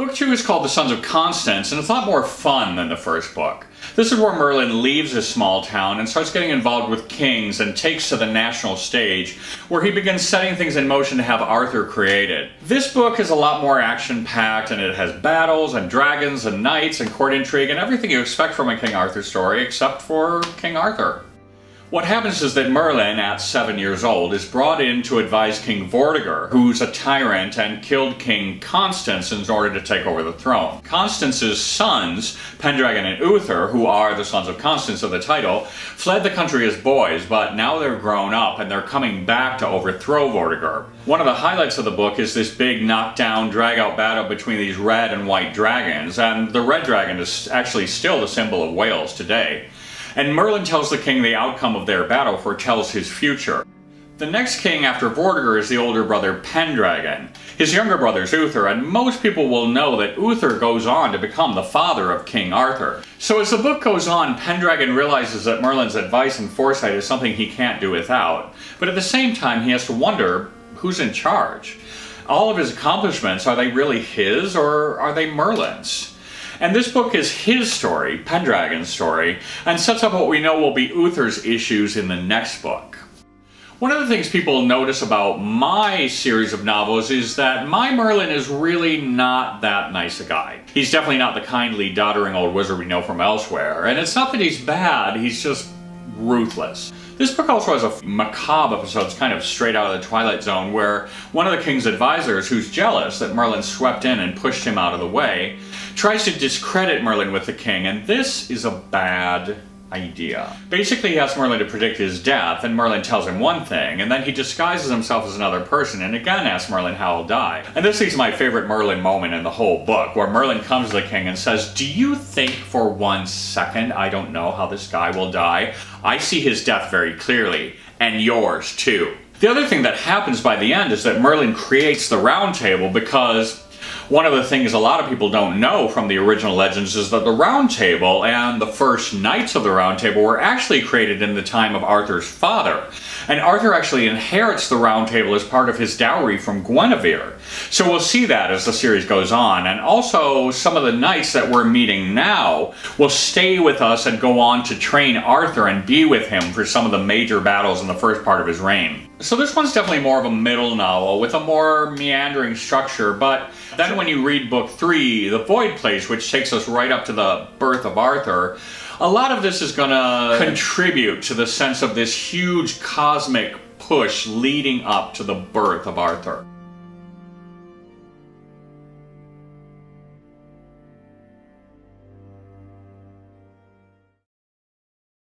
Book 2 is called The Sons of Constance, and it's a lot more fun than the first book. This is where Merlin leaves his small town and starts getting involved with kings and takes to the national stage, where he begins setting things in motion to have Arthur created. This book is a lot more action-packed, and it has battles and dragons and knights and court intrigue and everything you expect from a King Arthur story except for King Arthur. What happens is that Merlin, at 7 years old, is brought in to advise King Vortigern, who's a tyrant and killed King Constance in order to take over the throne. Constance's sons, Pendragon and Uther, who are the Sons of Constance of the title, fled the country as boys, but now they're grown up and they're coming back to overthrow Vortigern. One of the highlights of the book is this big knockdown, drag-out battle between these red and white dragons, and the red dragon is actually still the symbol of Wales today. And Merlin tells the king the outcome of their battle foretells his future. The next king after Vortigern is the older brother Pendragon. His younger brother is Uther, and most people will know that Uther goes on to become the father of King Arthur. So as the book goes on, Pendragon realizes that Merlin's advice and foresight is something he can't do without. But at the same time, he has to wonder who's in charge. All of his accomplishments, are they really his or are they Merlin's? And this book is his story, Pendragon's story, and sets up what we know will be Uther's issues in the next book. One of the things people notice about my series of novels is that my Merlin is really not that nice a guy. He's definitely not the kindly, doddering old wizard we know from elsewhere, and it's not that he's bad, he's just ruthless. This book also has a macabre episodes kind of straight out of the Twilight Zone, where one of the king's advisors, who's jealous that Merlin swept in and pushed him out of the way, tries to discredit Merlin with the king, and this is a bad idea. Basically, he asks Merlin to predict his death, and Merlin tells him one thing, and then he disguises himself as another person and again asks Merlin how he'll die. And this is my favorite Merlin moment in the whole book, where Merlin comes to the king and says, "Do you think for 1 second I don't know how this guy will die? I see his death very clearly, and yours too." The other thing that happens by the end is that Merlin creates the Round Table, because one of the things a lot of people don't know from the original legends is that the Round Table and the first knights of the Round Table were actually created in the time of Arthur's father. And Arthur actually inherits the Round Table as part of his dowry from Guinevere. So we'll see that as the series goes on. And also, some of the knights that we're meeting now will stay with us and go on to train Arthur and be with him for some of the major battles in the first part of his reign. So this one's definitely more of a middle novel with a more meandering structure, but then when you read book 3, The Void Place, which takes us right up to the birth of Arthur, a lot of this is going to contribute to the sense of this huge cosmic push leading up to the birth of Arthur.